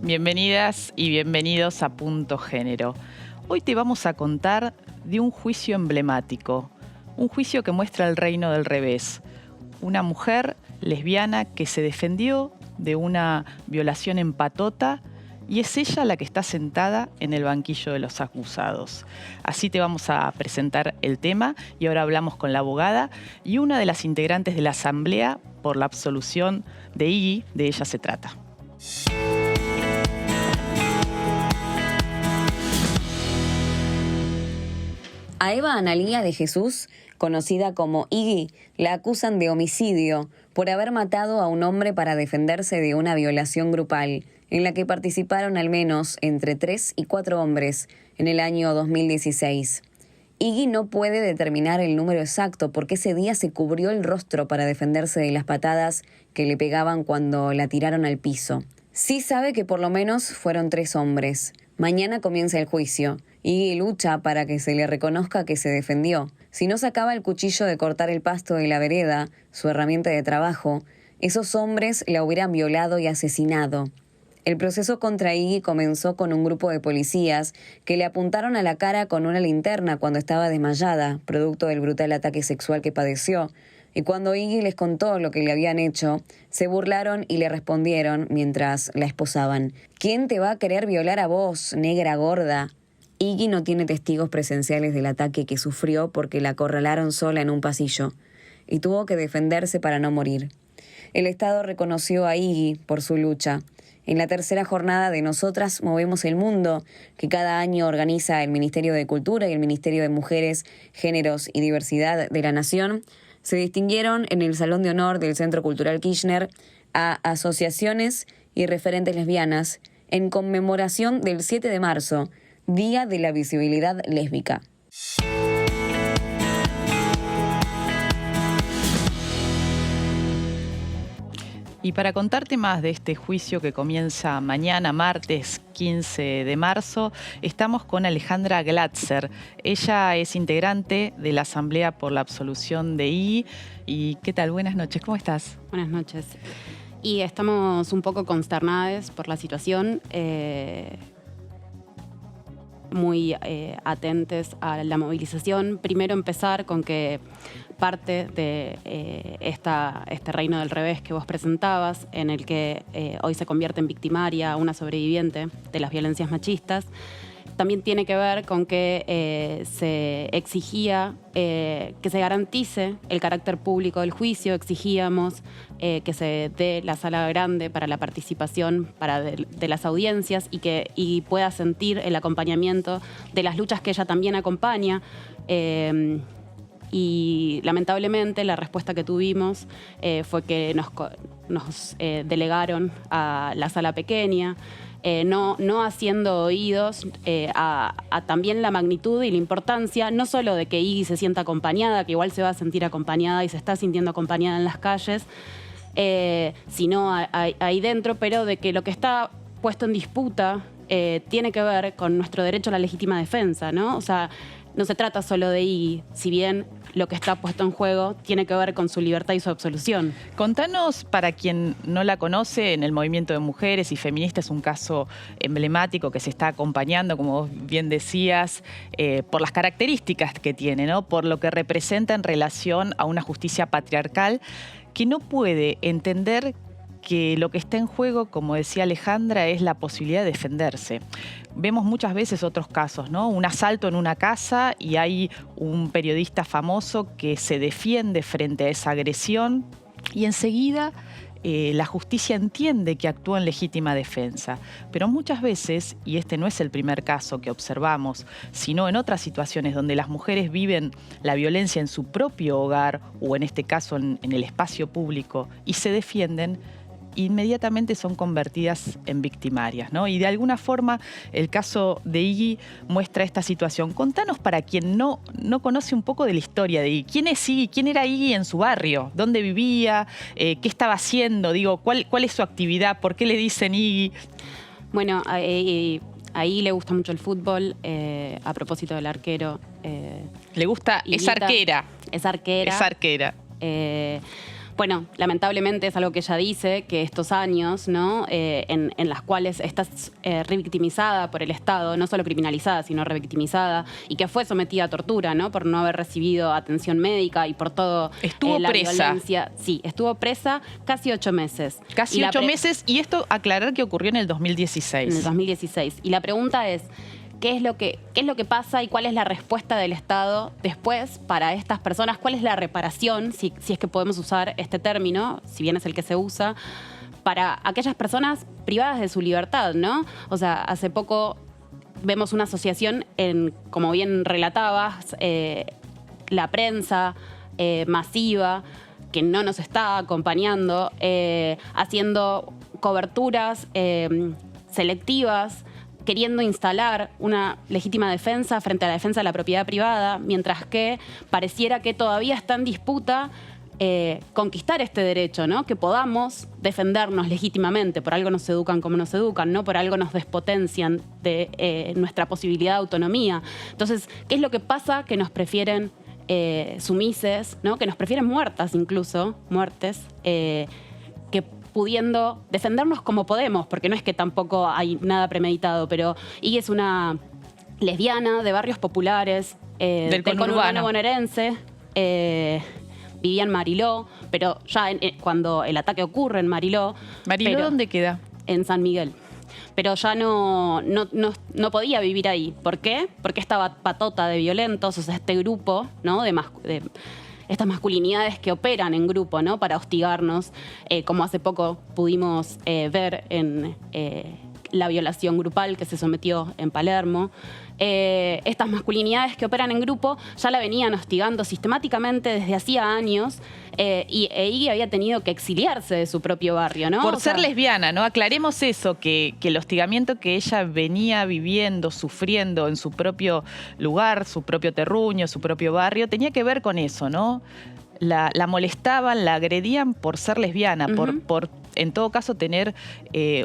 Bienvenidas y bienvenidos a Punto Género. Hoy te vamos a contar de un juicio emblemático, un juicio que muestra el reino del revés. Una mujer lesbiana que se defendió de una violación en patota y es ella la que está sentada en el banquillo de los acusados. Así te vamos a presentar el tema y ahora hablamos con la abogada y una de las integrantes de la asamblea por la absolución de Iggy. De ella se trata. A Eva Analía de Jesús, conocida como Iggy, la acusan de homicidio por haber matado a un hombre para defenderse de una violación grupal, en la que participaron al menos entre 3 y 4 hombres en el año 2016. Iggy no puede determinar el número exacto porque ese día se cubrió el rostro para defenderse de las patadas que le pegaban cuando la tiraron al piso. Sí sabe que por lo menos fueron 3 hombres. Mañana comienza el juicio. Iggy lucha para que se le reconozca que se defendió. Si no sacaba el cuchillo de cortar el pasto de la vereda, su herramienta de trabajo, esos hombres la hubieran violado y asesinado. El proceso contra Iggy comenzó con un grupo de policías que le apuntaron a la cara con una linterna cuando estaba desmayada, producto del brutal ataque sexual que padeció. Y cuando Iggy les contó lo que le habían hecho, se burlaron y le respondieron mientras la esposaban: ¿Quién te va a querer violar a vos, negra gorda? Iggy no tiene testigos presenciales del ataque que sufrió porque la acorralaron sola en un pasillo y tuvo que defenderse para no morir. El Estado reconoció a Iggy por su lucha. En la tercera jornada de Nosotras Movemos el Mundo, que cada año organiza el Ministerio de Cultura y el Ministerio de Mujeres, Géneros y Diversidad de la Nación, se distinguieron en el Salón de Honor del Centro Cultural Kirchner a asociaciones y referentes lesbianas en conmemoración del 7 de marzo, Día de la Visibilidad Lésbica. Y para contarte más de este juicio que comienza mañana, martes 15 de marzo, estamos con Alejandra Glatzer. Ella es integrante de la Asamblea por la Absolución de Iggy. ¿Y qué tal? Buenas noches, ¿cómo estás? Buenas noches. Y estamos un poco consternadas por la situación, muy atentes a la movilización. Primero empezar con que parte de este reino del revés que vos presentabas, en el que hoy se convierte en victimaria una sobreviviente de las violencias machistas, también tiene que ver con que se exigía que se garantice el carácter público del juicio. Exigíamos que se dé la sala grande para la participación de las audiencias y pueda sentir el acompañamiento de las luchas que ella también acompaña. Y lamentablemente la respuesta que tuvimos fue que nos delegaron a la sala pequeña, no haciendo oídos a también la magnitud y la importancia, no solo de que Iggy se sienta acompañada, que igual se va a sentir acompañada y se está sintiendo acompañada en las calles, sino ahí dentro, pero de que lo que está puesto en disputa tiene que ver con nuestro derecho a la legítima defensa, ¿no? O sea, no se trata solo de Iggy, si bien lo que está puesto en juego tiene que ver con su libertad y su absolución. Contanos, para quien no la conoce, en el movimiento de mujeres y feministas es un caso emblemático que se está acompañando, como vos bien decías, por las características que tiene, ¿no? Por lo que representa en relación a una justicia patriarcal que no puede entender que lo que está en juego, como decía Alejandra, es la posibilidad de defenderse. Vemos muchas veces otros casos, ¿no? Un asalto en una casa y hay un periodista famoso que se defiende frente a esa agresión y enseguida la justicia entiende que actúa en legítima defensa. Pero muchas veces, y este no es el primer caso que observamos, sino en otras situaciones donde las mujeres viven la violencia en su propio hogar o en este caso en el espacio público y se defienden, inmediatamente son convertidas en victimarias, ¿no? Y de alguna forma el caso de Iggy muestra esta situación. Contanos, para quien no conoce un poco de la historia de Iggy. ¿Quién es Iggy? ¿Quién era Iggy en su barrio? ¿Dónde vivía? ¿Qué estaba haciendo? Digo, ¿cuál es su actividad? ¿Por qué le dicen Iggy? Bueno, ahí le gusta mucho el fútbol, a propósito del arquero. Le gusta, Higuita, es arquera. Es arquera. Es arquera. Bueno, lamentablemente es algo que ella dice, que estos años, ¿no? En las cuales estás revictimizada por el Estado, no solo criminalizada, sino revictimizada, y que fue sometida a tortura, ¿no? Por no haber recibido atención médica y por todo Estuvo la presa. violencia. Sí, estuvo presa casi 8 meses. Casi 8 meses, y esto aclarar que ocurrió en el 2016. En el 2016. Y la pregunta es, ¿qué es lo que pasa y cuál es la respuesta del Estado después para estas personas? ¿Cuál es la reparación, si es que podemos usar este término, si bien es el que se usa, para aquellas personas privadas de su libertad, ¿no? O sea, hace poco vemos una asociación, como bien relatabas, la prensa masiva, que no nos está acompañando, haciendo coberturas selectivas, queriendo instalar una legítima defensa frente a la defensa de la propiedad privada, mientras que pareciera que todavía está en disputa conquistar este derecho, ¿no? Que podamos defendernos legítimamente. Por algo nos educan como nos educan, ¿no? Por algo nos despotencian de nuestra posibilidad de autonomía. Entonces, ¿qué es lo que pasa? Que nos prefieren sumises, ¿no? Que nos prefieren muertas incluso, muertes, que pudiendo defendernos como podemos, porque no es que tampoco hay nada premeditado, pero Iggy es una lesbiana de barrios populares, del conurbano bonaerense, vivía en Mariló, pero ya cuando el ataque ocurre en Mariló... ¿Mariló dónde queda? En San Miguel. Pero ya no podía vivir ahí. ¿Por qué? Porque estaba patota de violentos, o sea, este grupo, ¿no? de estas masculinidades que operan en grupo, ¿no? Para hostigarnos, como hace poco pudimos ver en la violación grupal que se sometió en Palermo. Estas masculinidades que operan en grupo ya la venían hostigando sistemáticamente desde hacía años, y Iggy había tenido que exiliarse de su propio barrio, ¿no? Por ser lesbiana, ¿no? Aclaremos eso, que el hostigamiento que ella venía viviendo, sufriendo en su propio lugar, su propio terruño, su propio barrio, tenía que ver con eso, ¿no? La molestaban, la agredían por ser lesbiana, por en todo caso tener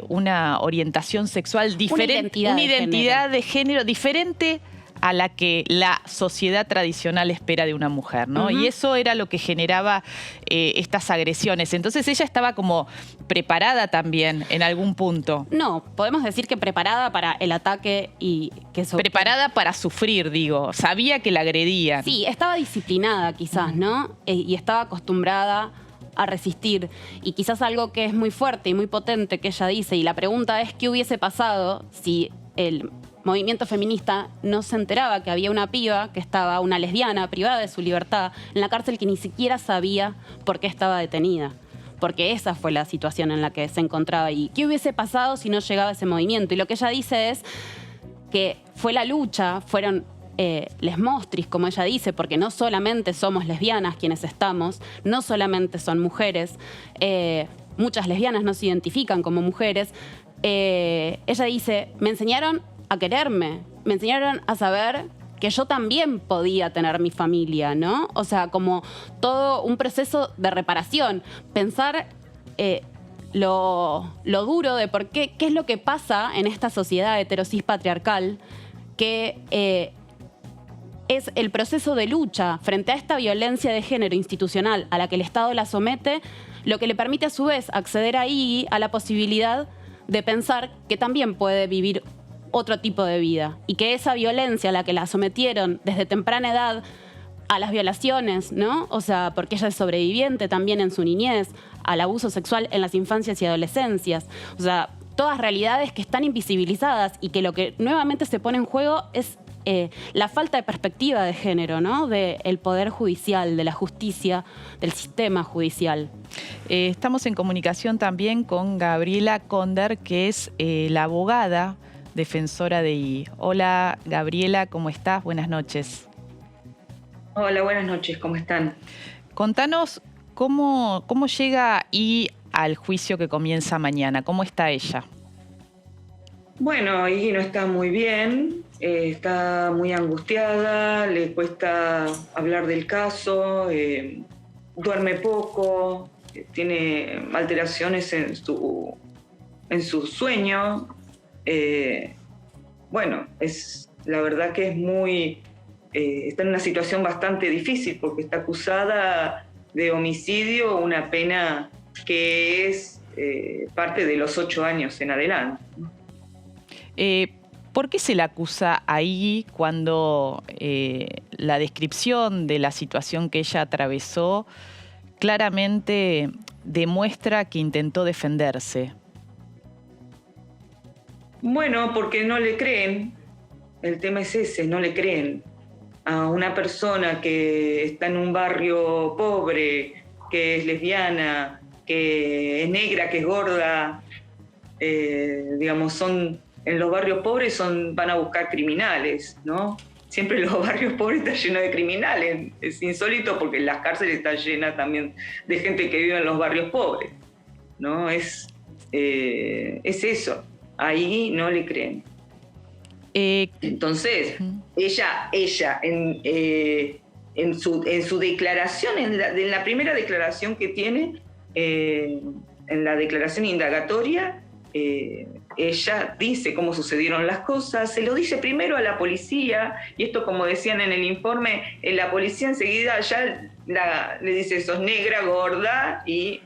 una orientación sexual diferente, una identidad de género diferente a la que la sociedad tradicional espera de una mujer, ¿no? Y eso era lo que generaba estas agresiones. Entonces ella estaba como preparada también en algún punto. No, podemos decir que preparada para el ataque y que... Preparada para sufrir, digo. Sabía que la agredían. Sí, estaba disciplinada quizás, ¿no? Y estaba acostumbrada a resistir. Y quizás algo que es muy fuerte y muy potente que ella dice, y la pregunta es qué hubiese pasado si el movimiento feminista no se enteraba que había una piba que estaba, una lesbiana privada de su libertad, en la cárcel, que ni siquiera sabía por qué estaba detenida. Porque esa fue la situación en la que se encontraba. ¿Y qué hubiese pasado si no llegaba ese movimiento? Y lo que ella dice es que fue la lucha, fueron les mostris, como ella dice, porque no solamente somos lesbianas quienes estamos, no solamente son mujeres, muchas lesbianas no se identifican como mujeres. Ella dice, me enseñaron a quererme, me enseñaron a saber que yo también podía tener mi familia, ¿no? O sea, como todo un proceso de reparación. Pensar lo duro de por qué es lo que pasa en esta sociedad heterosis patriarcal, que es el proceso de lucha frente a esta violencia de género institucional a la que el Estado la somete, lo que le permite a su vez acceder ahí a la posibilidad de pensar que también puede vivir otro tipo de vida, y que esa violencia a la que la sometieron desde temprana edad, a las violaciones, ¿no? O sea, porque ella es sobreviviente también en su niñez, al abuso sexual en las infancias y adolescencias. O sea, todas realidades que están invisibilizadas y que lo que nuevamente se pone en juego es la falta de perspectiva de género, ¿no? Del poder judicial, de la justicia, del sistema judicial. Estamos en comunicación también con Gabriela Conder, que es la abogada defensora de Iggy. Hola, Gabriela, ¿cómo estás? Buenas noches. Hola, buenas noches, ¿cómo están? Contanos cómo llega Iggy al juicio que comienza mañana. ¿Cómo está ella? Bueno, Iggy no está muy bien, está muy angustiada, le cuesta hablar del caso, duerme poco, tiene alteraciones en su sueño. Bueno, la verdad que es está en una situación bastante difícil porque está acusada de homicidio una pena que es parte de los 8 años en adelante. ¿Por qué se le acusa a Iggy cuando la descripción de la situación que ella atravesó claramente demuestra que intentó defenderse? Bueno, porque no le creen. El tema es ese, no le creen. A una persona que está en un barrio pobre, que es lesbiana, que es negra, que es gorda, digamos, en los barrios pobres van a buscar criminales, ¿no? Siempre los barrios pobres están llenos de criminales. Es insólito porque las cárceles están llenas también de gente que vive en los barrios pobres, ¿no? Es eso. Ahí no le creen. Entonces, ella en su declaración, en la primera declaración que tiene, en la declaración indagatoria, ella dice cómo sucedieron las cosas, se lo dice primero a la policía, y esto, como decían en el informe, la policía enseguida ya le dice: sos negra, gorda, y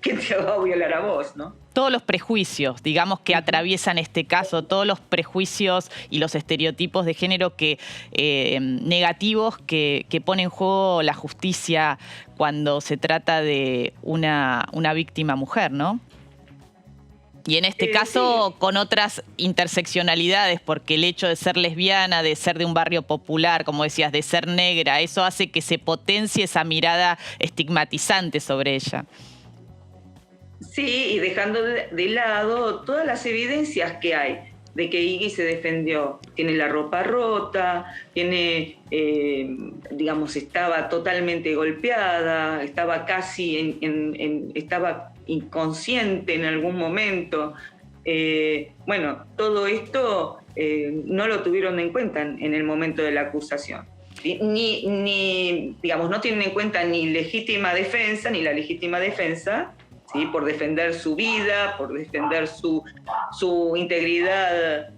¿quién te va a violar a vos, no? Todos los prejuicios, digamos, que atraviesan este caso, todos los prejuicios y los estereotipos de género negativos que pone en juego la justicia cuando se trata de una víctima mujer, ¿no? Y en este caso sí, con otras interseccionalidades, porque el hecho de ser lesbiana, de ser de un barrio popular, como decías, de ser negra, eso hace que se potencie esa mirada estigmatizante sobre ella. Sí, y dejando de lado todas las evidencias que hay de que Iggy se defendió. Tiene la ropa rota, digamos, estaba totalmente golpeada, estaba casi estaba inconsciente en algún momento. Bueno, todo esto no lo tuvieron en cuenta en el momento de la acusación. Digamos, no tienen en cuenta ni legítima defensa, ni la legítima defensa, ¿sí? Por defender su vida, por defender su integridad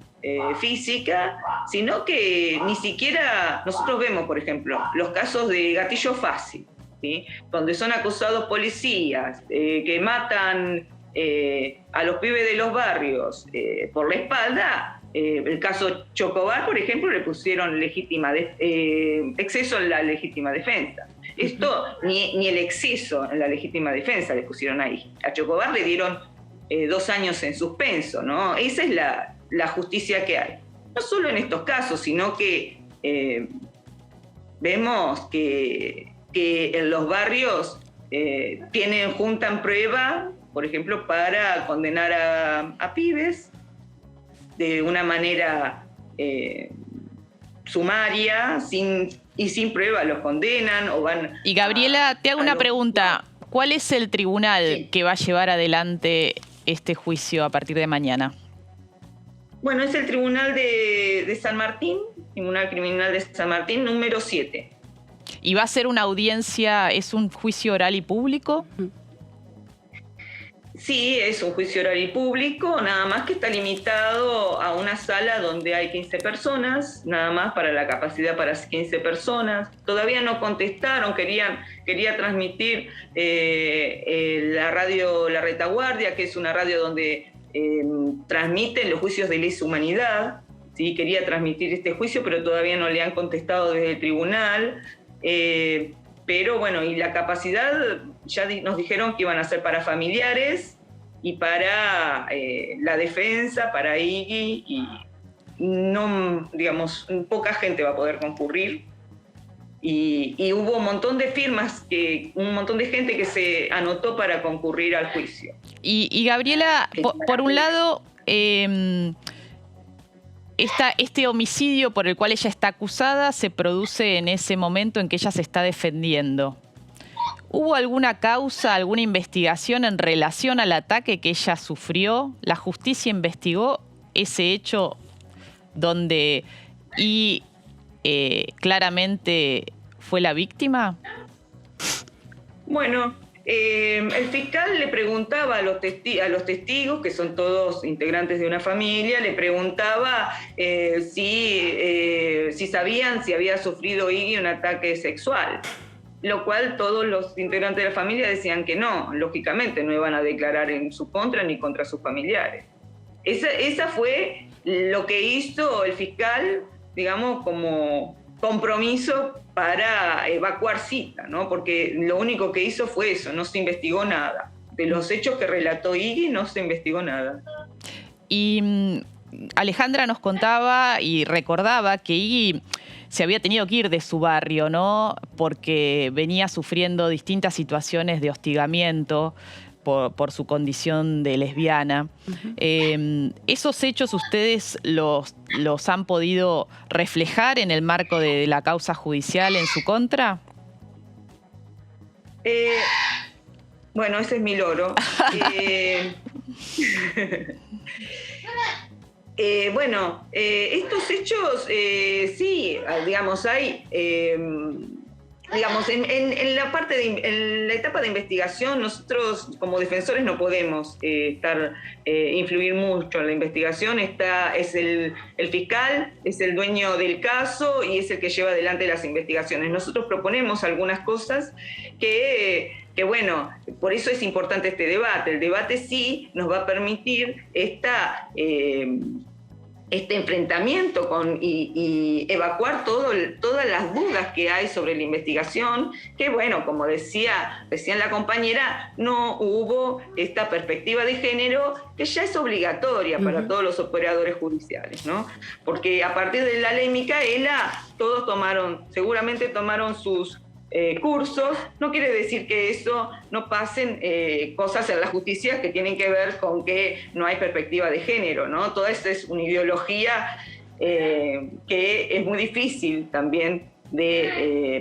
física, sino que ni siquiera nosotros vemos, por ejemplo, los casos de gatillo fácil, ¿sí? Donde son acusados policías que matan a los pibes de los barrios por la espalda. El caso Chocobar, por ejemplo, le pusieron exceso en la legítima defensa. Esto, ni el exceso en la legítima defensa le pusieron ahí. A Chocobar le dieron 2 años en suspenso, ¿no? Esa es la justicia que hay. No solo en estos casos, sino que vemos que en los barrios juntan prueba, por ejemplo, para condenar a pibes de una manera sumaria, sin prueba los condenan o van... Y Gabriela, te hago una pregunta. ¿Cuál es el tribunal que va a llevar adelante este juicio a partir de mañana? Bueno, es el Tribunal de San Martín, Tribunal Criminal de San Martín, número 7. ¿Y va a ser una audiencia, es un juicio oral y público? Sí, es un juicio oral y público, nada más que está limitado a una sala donde hay 15 personas, nada más para la capacidad para 15 personas. Todavía no contestaron, quería transmitir la radio La Retaguardia, que es una radio donde transmiten los juicios de lesa humanidad. Sí, quería transmitir este juicio, pero todavía no le han contestado desde el tribunal. Pero bueno, y la capacidad ya nos dijeron que iban a ser para familiares y para la defensa, para Iggy, y no, digamos, poca gente va a poder concurrir. Y hubo un montón de firmas, un montón de gente que se anotó para concurrir al juicio. Y Gabriela, por un lado, este homicidio por el cual ella está acusada se produce en ese momento en que ella se está defendiendo. ¿Hubo alguna causa, alguna investigación en relación al ataque que ella sufrió? ¿La justicia investigó ese hecho donde claramente fue la víctima? Bueno, el fiscal le preguntaba a los testigos, que son todos integrantes de una familia, le preguntaba si sabían si había sufrido Iggy un ataque sexual. lo cual todos los integrantes de la familia decían que no, lógicamente no iban a declarar en su contra ni contra sus familiares. Esa fue lo que hizo el fiscal, digamos, como compromiso para evacuar Zita, ¿no? Porque lo único que hizo fue eso, no se investigó nada. De los hechos que relató Iggy no se investigó nada. Y Alejandra nos contaba y recordaba que Iggy se había tenido que ir de su barrio, ¿no? Porque venía sufriendo distintas situaciones de hostigamiento por su condición de lesbiana. ¿Esos hechos ustedes los han podido reflejar en el marco de la causa judicial en su contra? Bueno, ese es mi loro. Bueno, estos hechos, sí, digamos, hay, digamos, en la etapa de investigación, nosotros como defensores no podemos influir mucho en la investigación. Es el fiscal, es el dueño del caso y es el que lleva adelante las investigaciones. Nosotros proponemos algunas cosas que bueno, por eso es importante este debate. El debate sí nos va a permitir este enfrentamiento y evacuar todas las dudas que hay sobre la investigación, que bueno, como decía recién la compañera, no hubo esta perspectiva de género que ya es obligatoria para todos los operadores judiciales, ¿no? Porque a partir de la ley Micaela, todos seguramente tomaron sus cursos. No quiere decir que eso no pasen cosas en la justicia que tienen que ver con que no hay perspectiva de género, ¿no? Toda esta es una ideología que es muy difícil también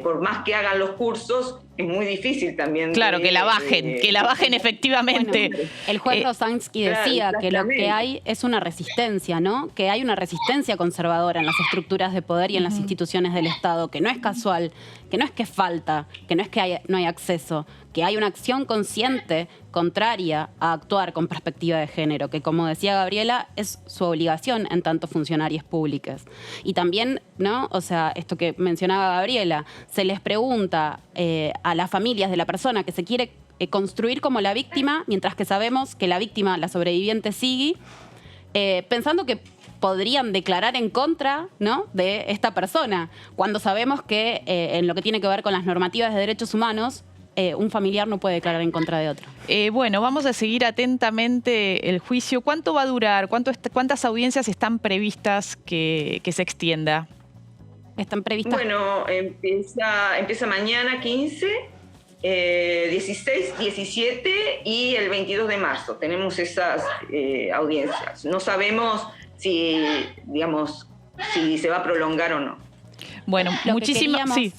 por más que hagan los cursos, es muy difícil también. Claro, que la bajen efectivamente. Bueno, el juez Rosansky decía que lo que hay es una resistencia, ¿no? Que hay una resistencia conservadora en las estructuras de poder y en las instituciones del Estado, que no es casual, que no es que falta, que no es que no hay acceso, que hay una acción consciente contraria a actuar con perspectiva de género, que como decía Gabriela, es su obligación en tanto funcionarios públicos. Y también, ¿no? O sea, esto que mencionaba Gabriela, se les pregunta a las familias de la persona que se quiere construir como la víctima, mientras que sabemos que la víctima, la sobreviviente, sigue, pensando que podrían declarar en contra, ¿no?, de esta persona, cuando sabemos que en lo que tiene que ver con las normativas de derechos humanos, un familiar no puede declarar en contra de otro. Bueno, vamos a seguir atentamente el juicio. ¿Cuánto va a durar? ¿Cuántas audiencias están previstas que se extienda? ¿Están previstas? Bueno, empieza mañana 15, 16, 17 y el 22 de marzo. Tenemos esas audiencias. No sabemos si se va a prolongar o no. Bueno, muchísimas. Sí,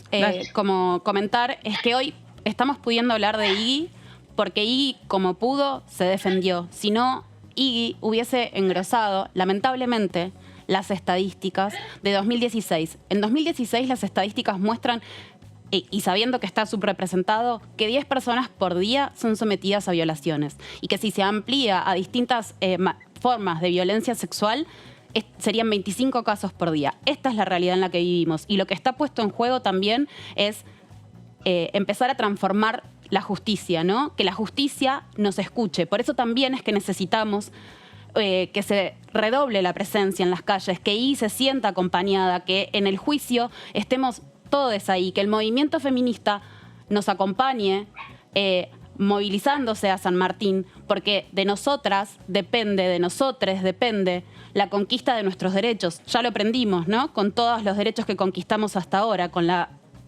como comentar es que hoy estamos pudiendo hablar de Iggy porque Iggy, como pudo, se defendió. Si no, Iggy hubiese engrosado, lamentablemente, las estadísticas de 2016. En 2016 las estadísticas muestran, y sabiendo que está subrepresentado, que 10 personas por día son sometidas a violaciones y que si se amplía a distintas formas de violencia sexual, serían 25 casos por día. Esta es la realidad en la que vivimos y lo que está puesto en juego también es empezar a transformar la justicia, ¿no? Que la justicia nos escuche. Por eso también es que necesitamos que se redoble la presencia en las calles, que Iggy se sienta acompañada, que en el juicio estemos todos ahí, que el movimiento feminista nos acompañe movilizándose a San Martín, porque de nosotras depende, de nosotres depende la conquista de nuestros derechos. Ya lo aprendimos, ¿no? Con todos los derechos que conquistamos hasta ahora,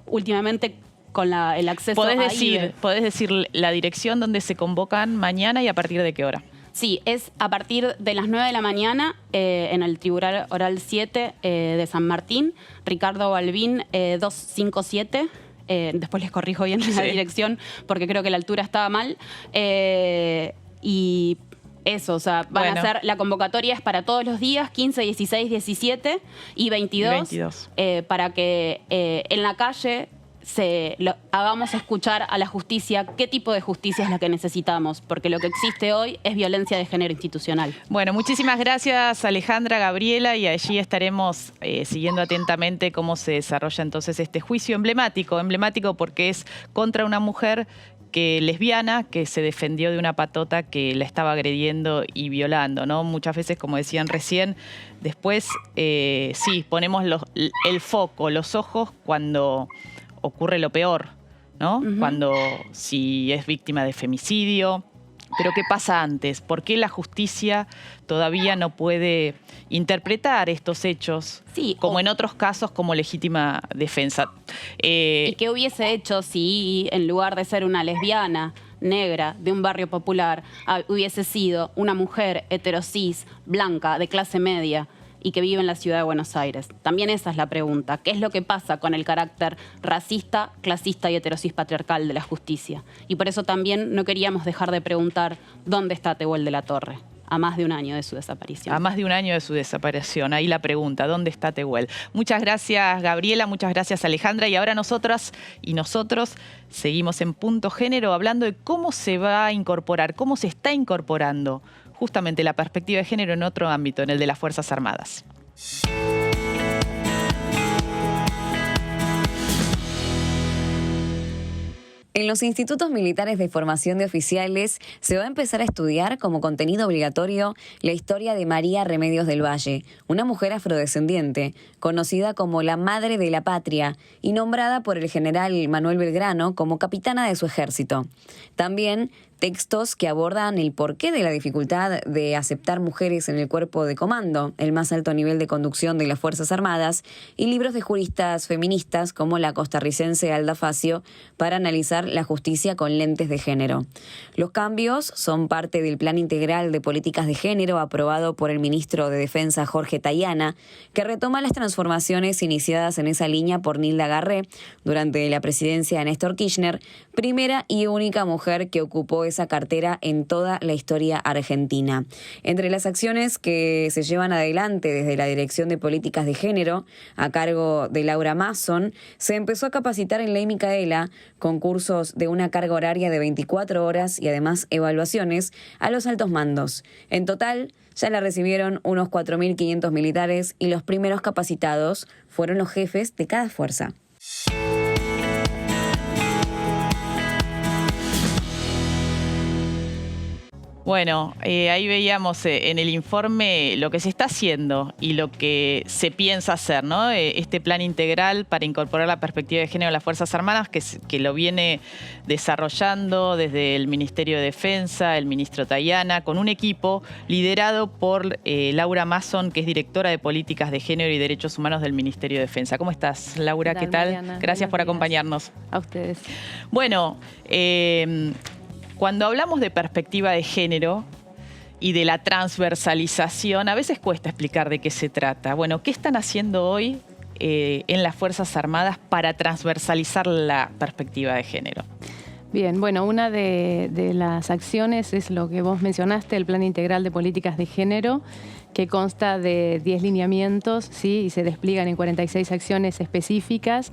últimamente con el acceso a IVE. ¿Podés decir la dirección donde se convocan mañana y a partir de qué hora? Sí, es a partir de las 9 de la mañana en el Tribunal Oral 7 de San Martín, Ricardo Balbín 257. Después les corrijo bien la dirección porque creo que la altura estaba mal. Y eso, o sea, van a ser, la convocatoria es para todos los días, 15, 16, 17 y 22. Para que en la calle hagamos escuchar a la justicia qué tipo de justicia es la que necesitamos, porque lo que existe hoy es violencia de género institucional. Bueno, muchísimas gracias Alejandra, Gabriela, y allí estaremos siguiendo atentamente cómo se desarrolla entonces este juicio emblemático porque es contra una mujer lesbiana que se defendió de una patota que la estaba agrediendo y violando, ¿no? Muchas veces, como decían recién, después sí, ponemos el foco, los ojos cuando ocurre lo peor, ¿no? Cuando si es víctima de femicidio. Pero ¿qué pasa antes? ¿Por qué la justicia todavía no puede interpretar estos hechos, como en otros casos, como legítima defensa? ¿Y qué hubiese hecho si, en lugar de ser una lesbiana negra de un barrio popular, hubiese sido una mujer heterosis, blanca, de clase media, y que vive en la ciudad de Buenos Aires? También esa es la pregunta. ¿Qué es lo que pasa con el carácter racista, clasista y heterosis patriarcal de la justicia? Y por eso también no queríamos dejar de preguntar dónde está Tehuel de la Torre, a más de un año de su desaparición. A más de un año de su desaparición. Ahí la pregunta, ¿dónde está Tehuel? Muchas gracias, Gabriela, muchas gracias, Alejandra. Y ahora nosotras y nosotros seguimos en Punto Género hablando de cómo se va a incorporar, cómo se está incorporando justamente la perspectiva de género en otro ámbito, en el de las Fuerzas Armadas. En los institutos militares de formación de oficiales se va a empezar a estudiar como contenido obligatorio la historia de María Remedios del Valle, una mujer afrodescendiente, conocida como la Madre de la Patria y nombrada por el general Manuel Belgrano como capitana de su ejército. También textos que abordan el porqué de la dificultad de aceptar mujeres en el cuerpo de comando, el más alto nivel de conducción de las Fuerzas Armadas, y libros de juristas feministas como la costarricense Alda Facio para analizar la justicia con lentes de género. Los cambios son parte del Plan Integral de Políticas de Género aprobado por el ministro de Defensa Jorge Tayana, que retoma las transformaciones iniciadas en esa línea por Nilda Garré durante la presidencia de Néstor Kirchner, primera y única mujer que ocupó esa cartera en toda la historia argentina. Entre las acciones que se llevan adelante desde la Dirección de Políticas de Género, a cargo de Laura Mason, se empezó a capacitar en Ley Micaela con cursos de una carga horaria de 24 horas y además evaluaciones a los altos mandos. En total, ya la recibieron unos 4.500 militares y los primeros capacitados fueron los jefes de cada fuerza. Bueno, ahí veíamos en el informe lo que se está haciendo y lo que se piensa hacer, ¿no? Este plan integral para incorporar la perspectiva de género a las Fuerzas Armadas, que lo viene desarrollando desde el Ministerio de Defensa, el ministro Tayana, con un equipo liderado por Laura Mason, que es directora de Políticas de Género y Derechos Humanos del Ministerio de Defensa. ¿Cómo estás, Laura? ¿Qué tal? Mariana, gracias por acompañarnos. A ustedes. Bueno, cuando hablamos de perspectiva de género y de la transversalización, a veces cuesta explicar de qué se trata. Bueno, ¿qué están haciendo hoy en las Fuerzas Armadas para transversalizar la perspectiva de género? Bien, bueno, una de las acciones es lo que vos mencionaste, el Plan Integral de Políticas de Género, que consta de 10 lineamientos, ¿sí? Y se despliegan en 46 acciones específicas.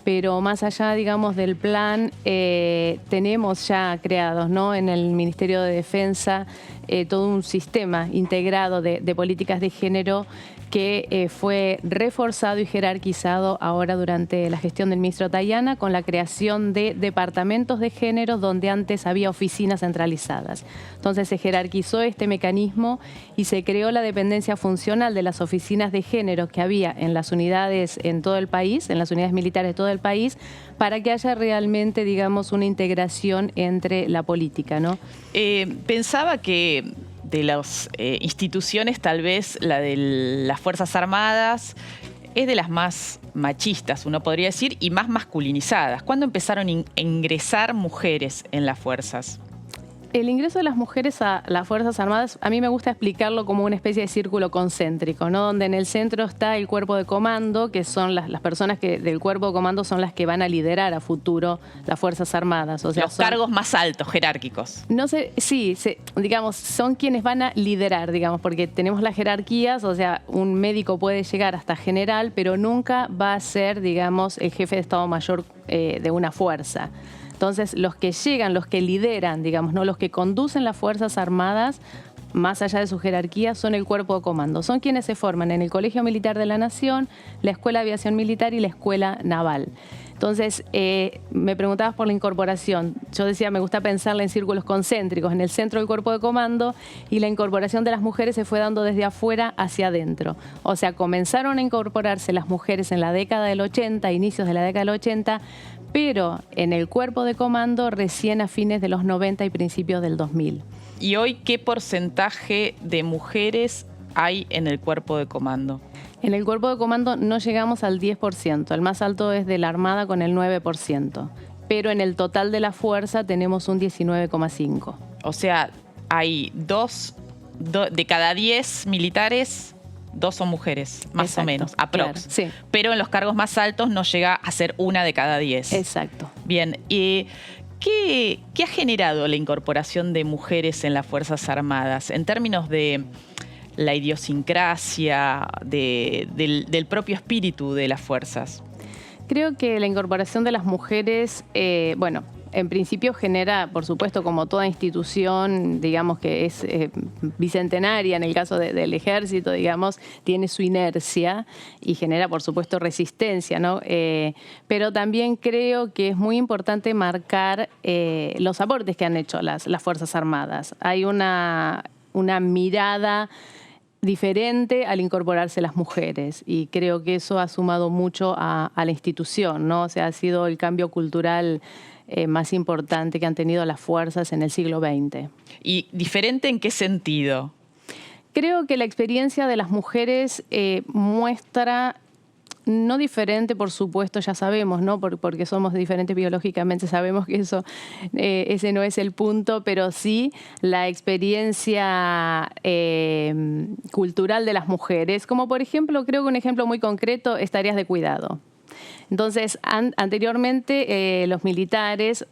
Pero más allá, digamos, del plan, tenemos ya creados, ¿no?, en el Ministerio de Defensa todo un sistema integrado de políticas de género que fue reforzado y jerarquizado ahora durante la gestión del ministro Tayana con la creación de departamentos de género donde antes había oficinas centralizadas. Entonces se jerarquizó este mecanismo y se creó la dependencia funcional de las oficinas de género que había en las unidades en todo el país, en las unidades militares de todo el país, para que haya realmente, digamos, una integración entre la política, ¿no? Pensaba que de las instituciones, tal vez la de las Fuerzas Armadas es de las más machistas, uno podría decir, y más masculinizadas. ¿Cuándo empezaron a ingresar mujeres en las fuerzas? El ingreso de las mujeres a las Fuerzas Armadas, a mí me gusta explicarlo como una especie de círculo concéntrico, ¿no? Donde en el centro está el cuerpo de comando, que son las personas del cuerpo de comando son las que van a liderar a futuro las Fuerzas Armadas. O sea, los cargos más altos, jerárquicos. No sé, sí, digamos, son quienes van a liderar, digamos, porque tenemos las jerarquías, o sea, un médico puede llegar hasta general, pero nunca va a ser, digamos, el jefe de Estado Mayor de una fuerza. Entonces, los que llegan, los que lideran, digamos, ¿no? Los que conducen las Fuerzas Armadas, más allá de su jerarquía, son el cuerpo de comando. Son quienes se forman en el Colegio Militar de la Nación, la Escuela de Aviación Militar y la Escuela Naval. Entonces, me preguntabas por la incorporación. Yo decía, me gusta pensarla en círculos concéntricos, en el centro del cuerpo de comando, y la incorporación de las mujeres se fue dando desde afuera hacia adentro. O sea, comenzaron a incorporarse las mujeres en la década del 80, inicios de la década del 80, pero en el cuerpo de comando recién a fines de los 90 y principios del 2000. ¿Y hoy qué porcentaje de mujeres hay en el cuerpo de comando? En el cuerpo de comando no llegamos al 10%, el más alto es de la Armada con el 9%, pero en el total de la fuerza tenemos un 19,5%. O sea, hay de cada 10 militares, 2 son mujeres, más Exacto, o menos, aprox. Claro, sí. Pero en los cargos más altos no llega a ser 1 de cada 10. Exacto. Bien, ¿y qué ha generado la incorporación de mujeres en las Fuerzas Armadas en términos de la idiosincrasia, del propio espíritu de las fuerzas? Creo que la incorporación de las mujeres, en principio genera, por supuesto, como toda institución, digamos que es bicentenaria, en el caso del ejército, digamos, tiene su inercia y genera, por supuesto, resistencia, ¿no? Pero también creo que es muy importante marcar los aportes que han hecho las Fuerzas Armadas. Hay una mirada diferente al incorporarse las mujeres y creo que eso ha sumado mucho a la institución, ¿no? O sea, ha sido el cambio cultural más importante que han tenido las fuerzas en el siglo XX. ¿Y diferente en qué sentido? Creo que la experiencia de las mujeres muestra, no diferente, por supuesto, ya sabemos, ¿no? Porque somos diferentes biológicamente, sabemos que ese no es el punto, pero sí la experiencia cultural de las mujeres, como por ejemplo, creo que un ejemplo muy concreto es tareas de cuidado. Entonces, anteriormente a los militares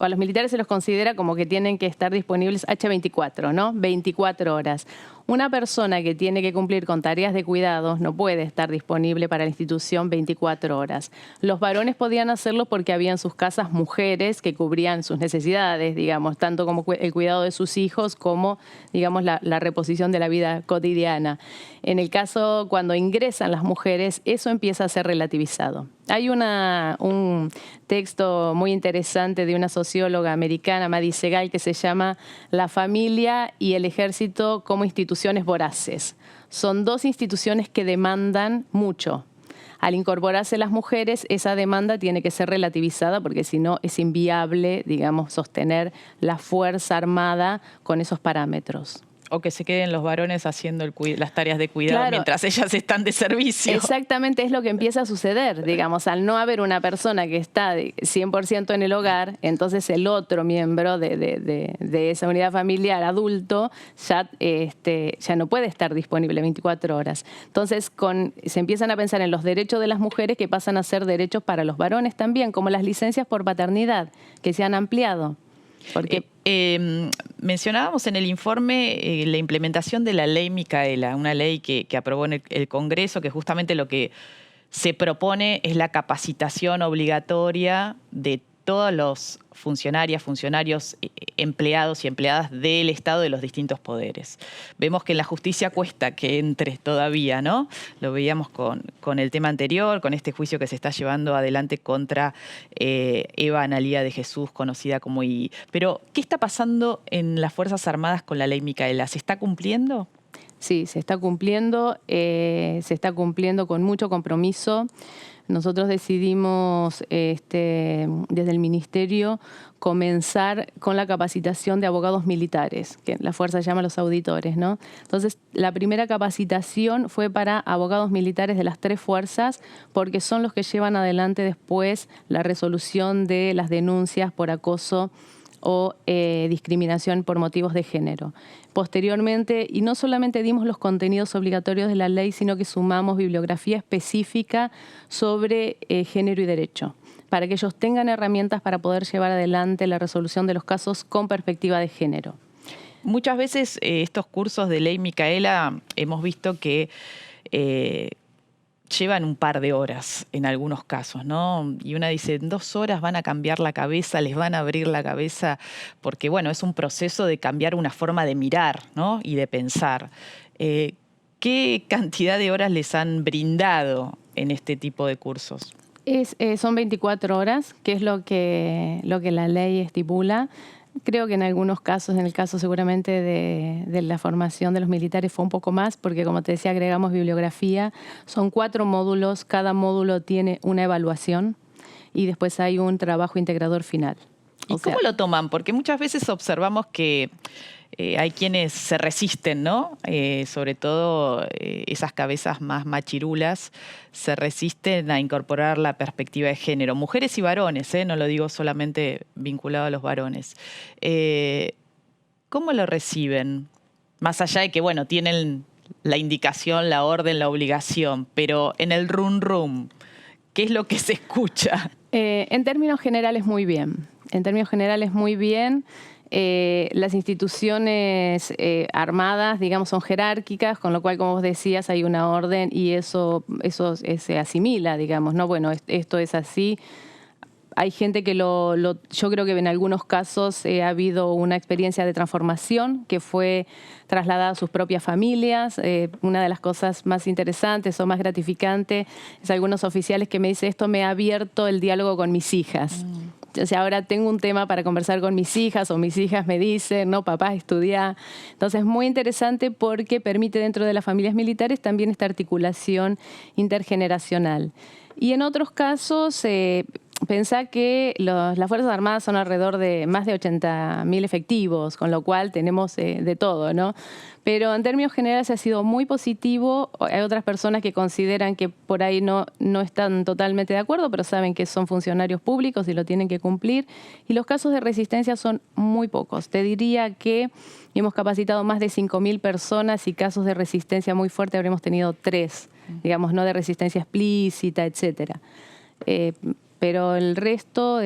se los considera como que tienen que estar disponibles H24, ¿no? 24 horas. Una persona que tiene que cumplir con tareas de cuidados no puede estar disponible para la institución 24 horas. Los varones podían hacerlo porque había en sus casas mujeres que cubrían sus necesidades, digamos, tanto como el cuidado de sus hijos como, digamos, la reposición de la vida cotidiana. En el caso, cuando ingresan las mujeres, eso empieza a ser relativizado. Hay un texto muy interesante de una socióloga americana, Maddie Segal, que se llama La familia y el ejército como instituciones voraces. Son dos instituciones que demandan mucho. Al incorporarse las mujeres, esa demanda tiene que ser relativizada porque si no es inviable, digamos, sostener la fuerza armada con esos parámetros. O que se queden los varones haciendo las tareas de cuidado, claro, mientras ellas están de servicio. Exactamente, es lo que empieza a suceder, digamos, al no haber una persona que está 100% en el hogar, entonces el otro miembro de esa unidad familiar adulto ya no puede estar disponible 24 horas. Entonces se empiezan a pensar en los derechos de las mujeres que pasan a ser derechos para los varones también, como las licencias por paternidad, que se han ampliado. Porque mencionábamos en el informe la implementación de la ley Micaela, una ley que aprobó en el Congreso, que justamente lo que se propone es la capacitación obligatoria de todos los funcionarios, empleados y empleadas del Estado de los distintos poderes. Vemos que en la justicia cuesta que entre todavía, ¿no? Lo veíamos con el tema anterior, con este juicio que se está llevando adelante contra Eva Analía de Jesús, conocida como I. Pero, ¿qué está pasando en las Fuerzas Armadas con la ley Micaela? ¿Se está cumpliendo? Sí, se está cumpliendo con mucho compromiso. Nosotros decidimos desde el Ministerio comenzar con la capacitación de abogados militares, que la fuerza llama los auditores, ¿no? Entonces, la primera capacitación fue para abogados militares de las 3 fuerzas, porque son los que llevan adelante después la resolución de las denuncias por acoso o discriminación por motivos de género. Posteriormente, y no solamente dimos los contenidos obligatorios de la ley, sino que sumamos bibliografía específica sobre género y derecho, para que ellos tengan herramientas para poder llevar adelante la resolución de los casos con perspectiva de género. Muchas veces estos cursos de ley Micaela hemos visto que llevan un par de horas en algunos casos, ¿no? Y una dice, en 2 horas van a cambiar la cabeza, les van a abrir la cabeza, porque bueno, es un proceso de cambiar una forma de mirar, ¿no? Y de pensar. ¿Qué cantidad de horas les han brindado en este tipo de cursos? Son 24 horas, que es lo que la ley estipula. Creo que en algunos casos, en el caso seguramente de la formación de los militares fue un poco más, porque como te decía, agregamos bibliografía. Son 4 módulos, cada módulo tiene una evaluación y después hay un trabajo integrador final. ¿Y cómo lo toman? Porque muchas veces observamos que hay quienes se resisten, ¿no? Sobre todo esas cabezas más machirulas se resisten a incorporar la perspectiva de género. Mujeres y varones, no lo digo solamente vinculado a los varones. ¿Cómo lo reciben? Más allá de que, bueno, tienen la indicación, la orden, la obligación, pero en el rum, ¿qué es lo que se escucha? En términos generales, muy bien. En términos generales, muy bien. Las instituciones armadas, digamos, son jerárquicas, con lo cual, como vos decías, hay una orden y eso se asimila, digamos, ¿no? Bueno, esto es así. Hay gente que yo creo que en algunos casos ha habido una experiencia de transformación que fue trasladada a sus propias familias. Una de las cosas más interesantes o más gratificantes es algunos oficiales que me dicen, esto me ha abierto el diálogo con mis hijas. O sea, ahora tengo un tema para conversar con mis hijas o mis hijas me dicen, no, papá, estudia. Entonces, muy interesante porque permite dentro de las familias militares también esta articulación intergeneracional. Y en otros casos, pensá que las Fuerzas Armadas son alrededor de más de 80.000 efectivos, con lo cual tenemos de todo, ¿no? Pero en términos generales ha sido muy positivo. Hay otras personas que consideran que por ahí no están totalmente de acuerdo, pero saben que son funcionarios públicos y lo tienen que cumplir. Y los casos de resistencia son muy pocos. Te diría que hemos capacitado más de 5.000 personas y casos de resistencia muy fuerte habremos tenido 3, digamos, no de resistencia explícita, etcétera. Pero el resto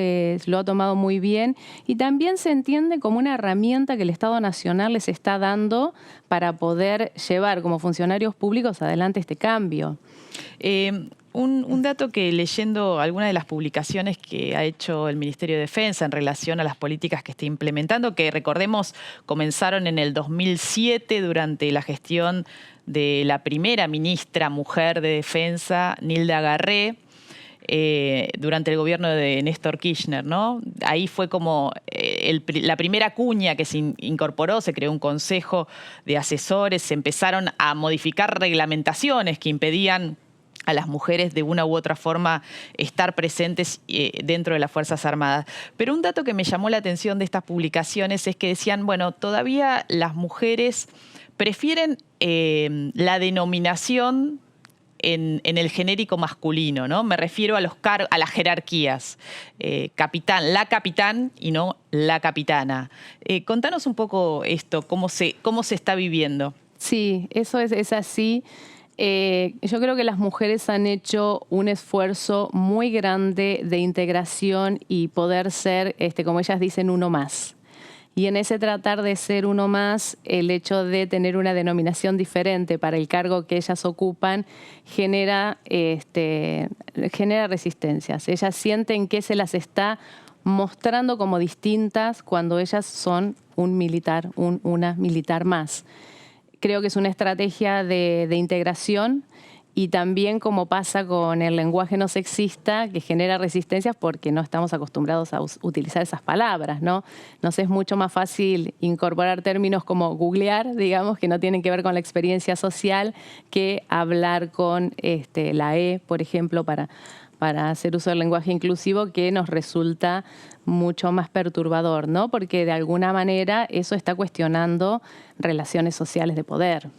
lo ha tomado muy bien y también se entiende como una herramienta que el Estado Nacional les está dando para poder llevar como funcionarios públicos adelante este cambio. Un dato que leyendo algunas de las publicaciones que ha hecho el Ministerio de Defensa en relación a las políticas que está implementando, que recordemos comenzaron en el 2007 durante la gestión de la primera ministra mujer de Defensa, Nilda Garré, durante el gobierno de Néstor Kirchner, ¿no? Ahí fue como la primera cuña que se incorporó, se creó un consejo de asesores, se empezaron a modificar reglamentaciones que impedían a las mujeres de una u otra forma estar presentes dentro de las Fuerzas Armadas. Pero un dato que me llamó la atención de estas publicaciones es que decían, bueno, todavía las mujeres prefieren la denominación en el genérico masculino, ¿no? Me refiero a a las jerarquías. Capitán, la capitán y no la capitana. Contanos un poco esto, cómo se está viviendo. Sí, eso es así. Yo creo que las mujeres han hecho un esfuerzo muy grande de integración y poder ser, como ellas dicen, uno más. Y en ese tratar de ser uno más, el hecho de tener una denominación diferente para el cargo que ellas ocupan genera resistencias. Ellas sienten que se las está mostrando como distintas cuando ellas son un militar, una militar más. Creo que es una estrategia de integración y también como pasa con el lenguaje no sexista que genera resistencias porque no estamos acostumbrados a utilizar esas palabras, ¿no? Nos es mucho más fácil incorporar términos como googlear, digamos, que no tienen que ver con la experiencia social, que hablar con la E, por ejemplo, para hacer uso del lenguaje inclusivo, que nos resulta mucho más perturbador, ¿no? Porque de alguna manera eso está cuestionando relaciones sociales de poder.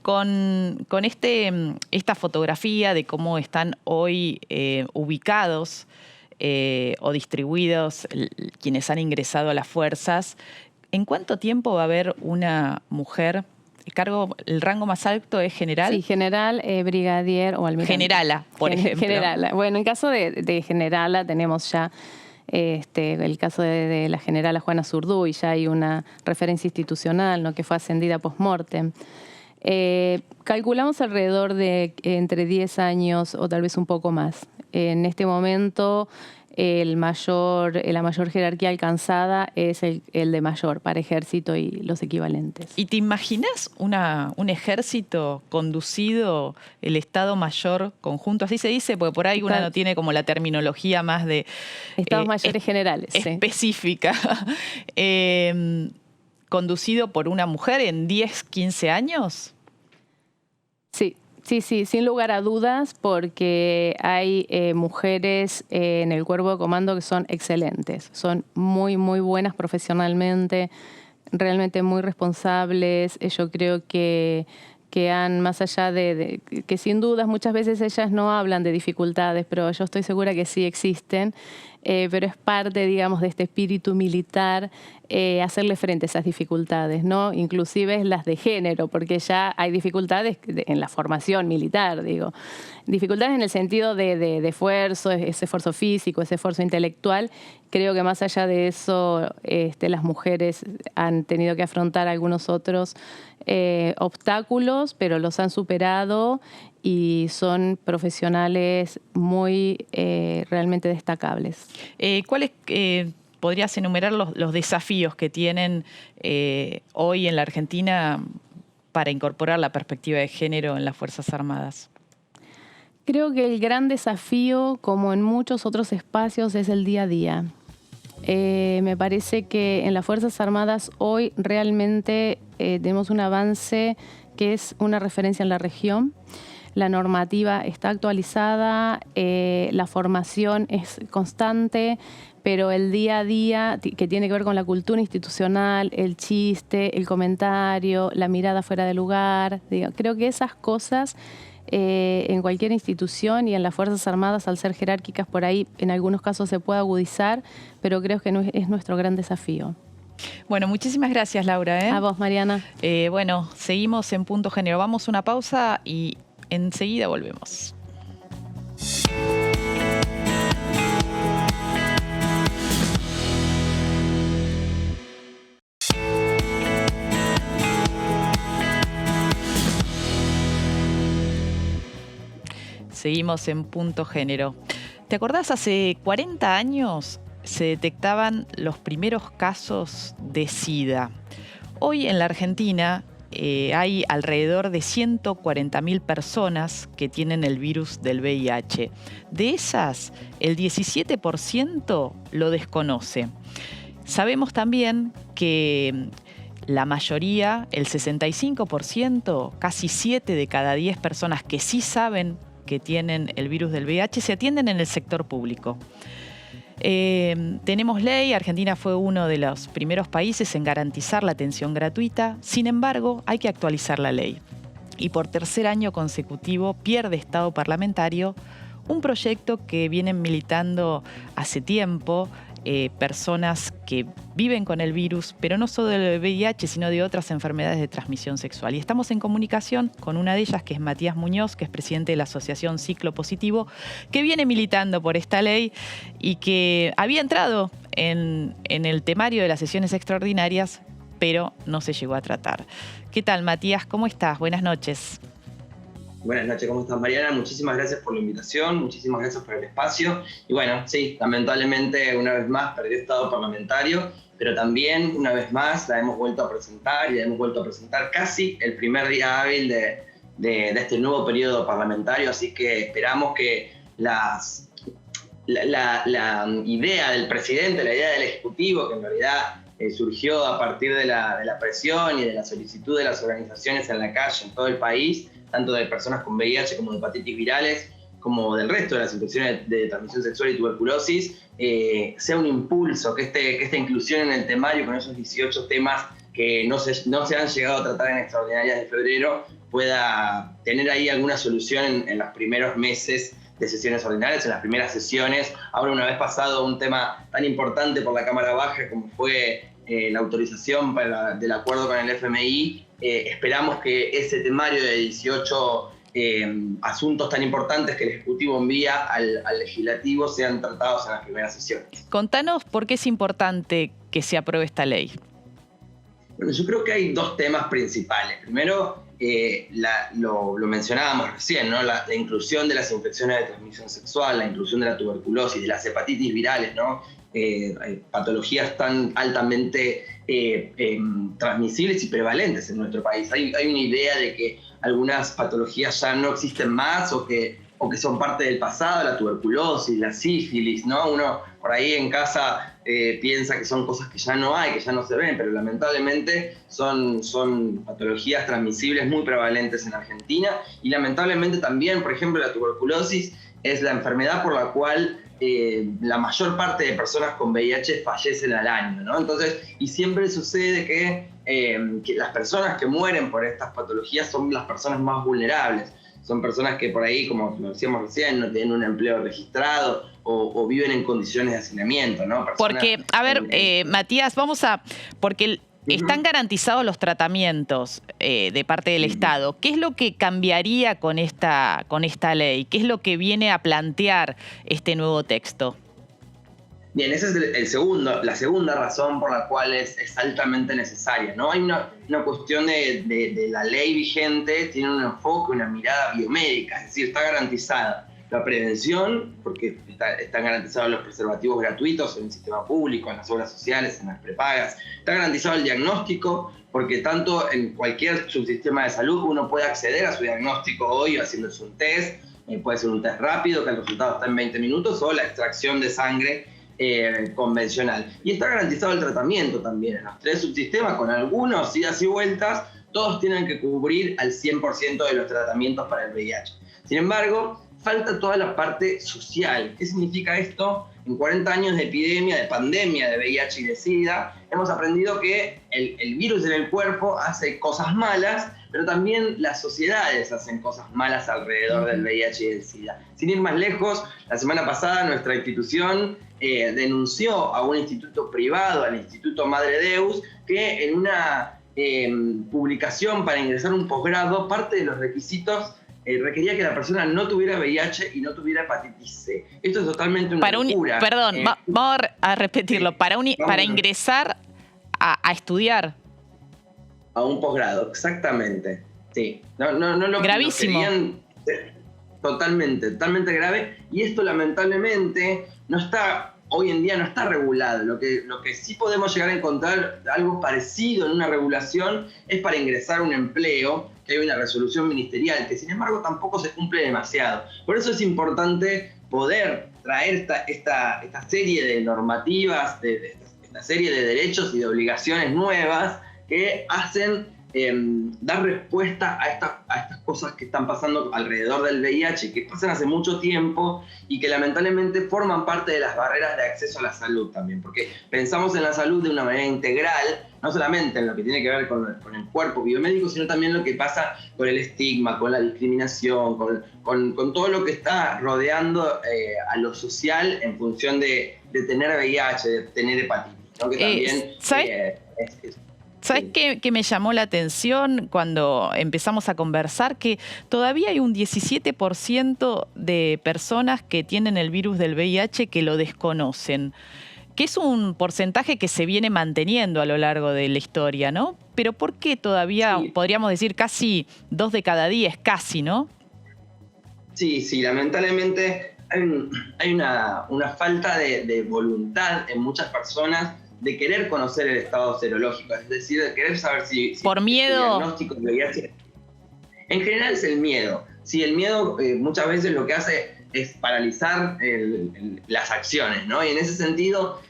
Con esta fotografía de cómo están hoy ubicados o distribuidos quienes han ingresado a las fuerzas, ¿en cuánto tiempo va a haber una mujer? El rango más alto es general. Sí, general, brigadier o almirante. Generala, por ejemplo. Generala. Bueno, en caso de generala tenemos ya el caso de la generala Juana Zurduy, ya hay una referencia institucional, ¿no?, que fue ascendida post-mortem. Calculamos alrededor de entre 10 años o tal vez un poco más. En este momento la mayor jerarquía alcanzada es el de mayor para ejército y los equivalentes. ¿Y te imaginas un ejército conducido, el Estado Mayor conjunto? Así se dice, porque por ahí una no tiene como la terminología más de... Estados mayores generales. Específica. ¿Conducido por una mujer en 10, 15 años? Sí, sin lugar a dudas, porque hay mujeres en el cuerpo de comando que son excelentes, son muy, muy buenas profesionalmente, realmente muy responsables. Yo creo que han, más allá de que sin dudas muchas veces ellas no hablan de dificultades, pero yo estoy segura que sí existen, pero es parte, digamos, de este espíritu militar hacerle frente a esas dificultades, ¿no? Inclusive las de género, porque ya hay dificultades en la formación militar, digo. Dificultades en el sentido de esfuerzo, ese esfuerzo físico, ese esfuerzo intelectual. Creo que más allá de eso, las mujeres han tenido que afrontar algunos otros obstáculos, pero los han superado y son profesionales muy realmente destacables. ¿Cuáles podrías enumerar los desafíos que tienen hoy en la Argentina para incorporar la perspectiva de género en las Fuerzas Armadas? Creo que el gran desafío, como en muchos otros espacios, es el día a día. Me parece que en las Fuerzas Armadas hoy realmente tenemos un avance que es una referencia en la región. La normativa está actualizada, la formación es constante, pero el día a día, que tiene que ver con la cultura institucional, el chiste, el comentario, la mirada fuera de lugar, creo que esas cosas en cualquier institución y en las Fuerzas Armadas, al ser jerárquicas, por ahí en algunos casos se puede agudizar, pero creo que es nuestro gran desafío. Bueno, muchísimas gracias, Laura. A vos, Mariana. Bueno, seguimos en Punto Género. Vamos a una pausa y enseguida volvemos. Seguimos en Punto Género. ¿Te acordás? Hace 40 años se detectaban los primeros casos de SIDA. Hoy en la Argentina hay alrededor de 140.000 personas que tienen el virus del VIH. De esas, el 17% lo desconoce. Sabemos también que la mayoría, el 65%, casi 7 de cada 10 personas que sí saben que tienen el virus del VIH, se atienden en el sector público. Tenemos ley, Argentina fue uno de los primeros países en garantizar la atención gratuita, sin embargo, hay que actualizar la ley. Y por tercer año consecutivo pierde estado parlamentario un proyecto que vienen militando hace tiempo personas que viven con el virus, pero no solo del VIH, sino de otras enfermedades de transmisión sexual. Y estamos en comunicación con una de ellas, que es Matías Muñoz, que es presidente de la Asociación Ciclo Positivo, que viene militando por esta ley y que había entrado en el temario de las sesiones extraordinarias, pero no se llegó a tratar. ¿Qué tal, Matías? ¿Cómo estás? Buenas noches. Buenas noches, ¿cómo estás, Mariana? Muchísimas gracias por la invitación, muchísimas gracias por el espacio. Y bueno, sí, lamentablemente una vez más perdió estado parlamentario, pero también una vez más la hemos vuelto a presentar y la hemos vuelto a presentar casi el primer día hábil de este nuevo periodo parlamentario, así que esperamos que la idea del presidente, la idea del Ejecutivo, que en realidad surgió a partir de la presión y de la solicitud de las organizaciones en la calle en todo el país, tanto de personas con VIH como de hepatitis virales, como del resto de las infecciones de transmisión sexual y tuberculosis, sea un impulso, que esta inclusión en el temario con esos 18 temas que no se han llegado a tratar en extraordinarias de febrero pueda tener ahí alguna solución en los primeros meses sesiones ordinarias, en las primeras sesiones. Ahora, una vez pasado un tema tan importante por la Cámara Baja como fue la autorización del acuerdo con el FMI, esperamos que ese temario de 18 asuntos tan importantes que el Ejecutivo envía al Legislativo sean tratados en las primeras sesiones. Contanos por qué es importante que se apruebe esta ley. Bueno, yo creo que hay dos temas principales. Primero, lo mencionábamos recién, ¿no? La inclusión de las infecciones de transmisión sexual, la inclusión de la tuberculosis, de las hepatitis virales, ¿no? Patologías tan altamente transmisibles y prevalentes en nuestro país. Hay una idea de que algunas patologías ya no existen más o que son parte del pasado, la tuberculosis, la sífilis, ¿no? Uno por ahí en casa piensa que son cosas que ya no hay, que ya no se ven, pero lamentablemente son patologías transmisibles muy prevalentes en Argentina, y lamentablemente también, por ejemplo, la tuberculosis es la enfermedad por la cual la mayor parte de personas con VIH fallecen al año, ¿no? Entonces, y siempre sucede que las personas que mueren por estas patologías son las personas más vulnerables. Son personas que por ahí, como lo decíamos recién, no tienen un empleo registrado o viven en condiciones de hacinamiento, ¿no? Porque, a ver, Matías, porque están garantizados los tratamientos de parte del Estado. ¿Qué es lo que cambiaría con esta ley? ¿Qué es lo que viene a plantear este nuevo texto? Bien, esa es la segunda razón por la cual es altamente necesaria, ¿no? Hay una cuestión de la ley vigente, tiene un enfoque, una mirada biomédica, es decir, está garantizada la prevención, porque están garantizados los preservativos gratuitos en el sistema público, en las obras sociales, en las prepagas. Está garantizado el diagnóstico, porque tanto en cualquier subsistema de salud uno puede acceder a su diagnóstico hoy haciéndose un test. Puede ser un test rápido, que el resultado está en 20 minutos, o la extracción de sangre convencional. Y está garantizado el tratamiento también. En los 3 subsistemas, con algunos idas y vueltas, todos tienen que cubrir al 100% de los tratamientos para el VIH. Sin embargo, falta toda la parte social. ¿Qué significa esto? En 40 años de epidemia, de pandemia de VIH y de SIDA, hemos aprendido que el virus en el cuerpo hace cosas malas, pero también las sociedades hacen cosas malas alrededor del VIH y del SIDA. Sin ir más lejos, la semana pasada nuestra institución denunció a un instituto privado, al Instituto Madre Deus, que en una publicación para ingresar a un posgrado, parte de los requisitos requería que la persona no tuviera VIH y no tuviera hepatitis C. Esto es totalmente una locura. Perdón, vamos a repetirlo. Sí, para ingresar a estudiar. A un posgrado, exactamente. Sí. No lo gravísimo. Lo querían, totalmente grave. Y esto lamentablemente hoy en día no está regulado. Lo que sí podemos llegar a encontrar algo parecido en una regulación es para ingresar a un empleo, que hay una resolución ministerial, que sin embargo tampoco se cumple demasiado. Por eso es importante poder traer esta serie de normativas, esta serie de derechos y de obligaciones nuevas que hacen dar respuesta a estas cosas que están pasando alrededor del VIH, que pasan hace mucho tiempo y que lamentablemente forman parte de las barreras de acceso a la salud también, porque pensamos en la salud de una manera integral, no solamente en lo que tiene que ver con el cuerpo biomédico, sino también lo que pasa con el estigma, con la discriminación, con todo lo que está rodeando a lo social en función de tener VIH, de tener hepatitis, ¿no? Que también ¿Sabes qué me llamó la atención cuando empezamos a conversar? Que todavía hay un 17% de personas que tienen el virus del VIH que lo desconocen, que es un porcentaje que se viene manteniendo a lo largo de la historia, ¿no? Pero ¿por qué todavía, podríamos decir, casi 2 de cada 10, casi, ¿no? Sí, lamentablemente hay una falta de voluntad en muchas personas de querer conocer el estado serológico, es decir, de querer saber si por miedo. El diagnóstico de VIH. En general es el miedo. Sí, el miedo muchas veces lo que hace es paralizar las acciones, ¿no? Y en ese sentido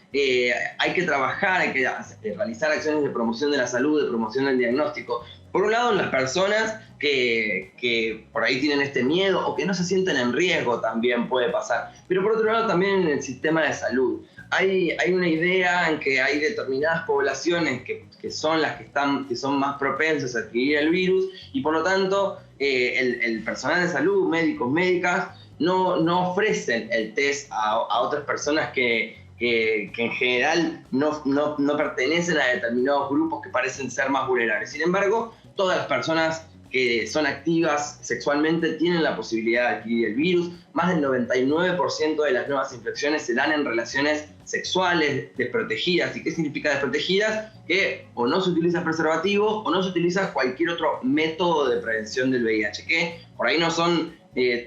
hay que trabajar, hay que realizar acciones de promoción de la salud, de promoción del diagnóstico. Por un lado, en las personas que por ahí tienen este miedo o que no se sienten en riesgo también puede pasar. Pero por otro lado, también en el sistema de salud. Hay una idea en que hay determinadas poblaciones que son las que son más propensas a adquirir el virus y por lo tanto el personal de salud, médicos, médicas, no ofrecen el test a otras personas que en general no pertenecen a determinados grupos que parecen ser más vulnerables. Sin embargo, todas las personas que son activas sexualmente tienen la posibilidad de adquirir el virus. Más del 99% de las nuevas infecciones se dan en relaciones sexuales desprotegidas. ¿Y qué significa desprotegidas? Que o no se utiliza preservativo o no se utiliza cualquier otro método de prevención del VIH, que por ahí no son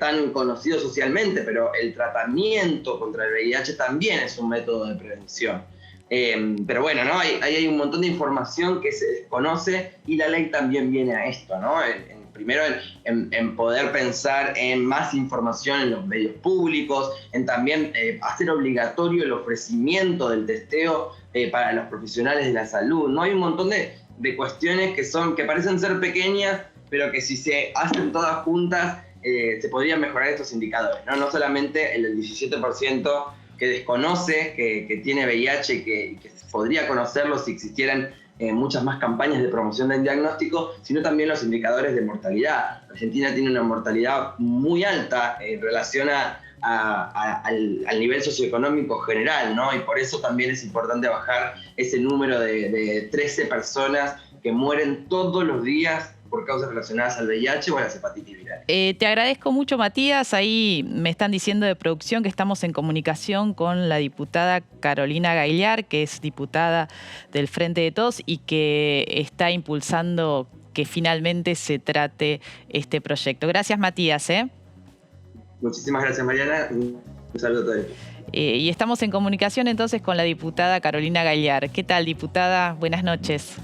tan conocidos socialmente, pero el tratamiento contra el VIH también es un método de prevención. Pero bueno, ¿no? Hay un montón de información que se desconoce y la ley también viene a esto, ¿no? Primero en poder pensar en más información en los medios públicos, en también hacer obligatorio el ofrecimiento del testeo para los profesionales de la salud, ¿no? Hay un montón de cuestiones que parecen ser pequeñas, pero que si se hacen todas juntas se podrían mejorar estos indicadores, ¿no? No solamente el del 17% que desconoce que tiene VIH y que podría conocerlo si existieran muchas más campañas de promoción del diagnóstico, sino también los indicadores de mortalidad. Argentina tiene una mortalidad muy alta en relación al nivel socioeconómico general, ¿no? Y por eso también es importante bajar ese número de 13 personas que mueren todos los días por causas relacionadas al VIH o a las hepatitis virales. Te agradezco mucho, Matías. Ahí me están diciendo de producción que estamos en comunicación con la diputada Carolina Gaillar, que es diputada del Frente de Todos y que está impulsando que finalmente se trate este proyecto. Gracias, Matías. Muchísimas gracias, Mariana. Un saludo a todos. Y estamos en comunicación entonces con la diputada Carolina Gaillar. ¿Qué tal, diputada? Buenas noches.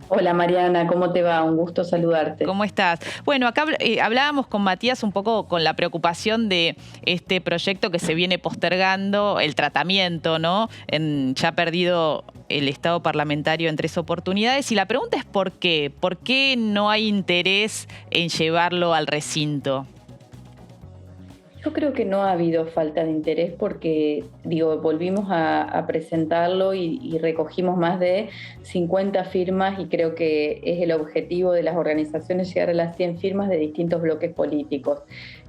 Hola Mariana, ¿cómo te va? Un gusto saludarte. ¿Cómo estás? Bueno, acá hablábamos con Matías un poco con la preocupación de este proyecto que se viene postergando, el tratamiento, ¿no? Ya ha perdido el Estado parlamentario en 3 oportunidades. Y la pregunta es ¿por qué? ¿Por qué no hay interés en llevarlo al recinto? Yo creo que no ha habido falta de interés porque, volvimos a presentarlo y recogimos más de 50 firmas y creo que es el objetivo de las organizaciones llegar a las 100 firmas de distintos bloques políticos.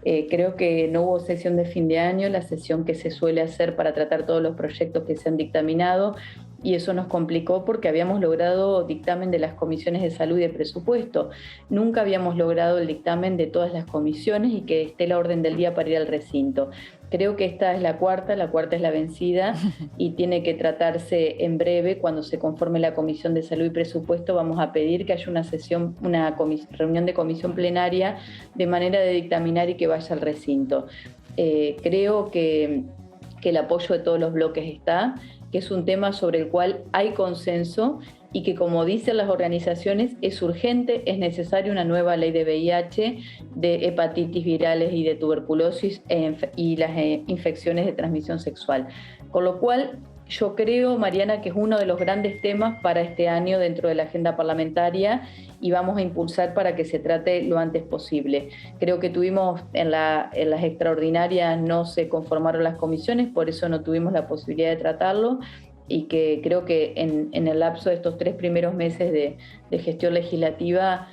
Creo que no hubo sesión de fin de año, la sesión que se suele hacer para tratar todos los proyectos que se han dictaminado, y eso nos complicó porque habíamos logrado dictamen de las comisiones de salud y de presupuesto. Nunca habíamos logrado el dictamen de todas las comisiones y que esté la orden del día para ir al recinto. Creo que esta es la cuarta es la vencida y tiene que tratarse en breve. Cuando se conforme la Comisión de Salud y Presupuesto vamos a pedir que haya una reunión de comisión plenaria de manera de dictaminar y que vaya al recinto. Creo que el apoyo de todos los bloques está, que es un tema sobre el cual hay consenso y que, como dicen las organizaciones, es urgente, es necesaria una nueva ley de VIH, de hepatitis virales y de tuberculosis y las infecciones de transmisión sexual. Con lo cual, yo creo, Mariana, que es uno de los grandes temas para este año dentro de la agenda parlamentaria y vamos a impulsar para que se trate lo antes posible. Creo que tuvimos en las extraordinarias no se conformaron las comisiones, por eso no tuvimos la posibilidad de tratarlo y que creo que en el lapso de estos 3 primeros meses de gestión legislativa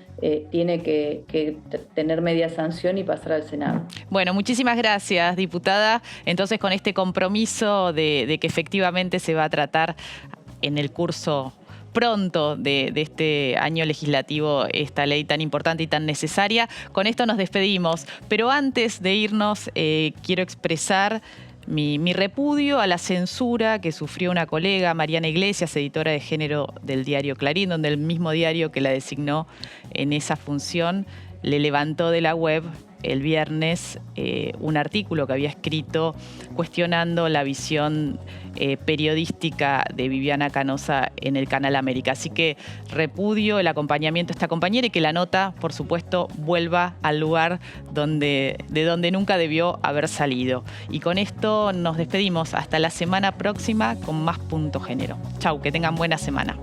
tiene que tener media sanción y pasar al Senado. Bueno, muchísimas gracias, diputada. Entonces, con este compromiso de que efectivamente se va a tratar en el curso pronto de este año legislativo esta ley tan importante y tan necesaria, con esto nos despedimos. Pero antes de irnos, quiero expresar mi repudio a la censura que sufrió una colega, Mariana Iglesias, editora de género del diario Clarín, donde el mismo diario que la designó en esa función le levantó de la web el viernes un artículo que había escrito cuestionando la visión periodística de Viviana Canosa en el Canal América. Así que repudio el acompañamiento a esta compañera y que la nota, por supuesto, vuelva al lugar de donde nunca debió haber salido. Y con esto nos despedimos hasta la semana próxima con más Punto Género. Chau, que tengan buena semana.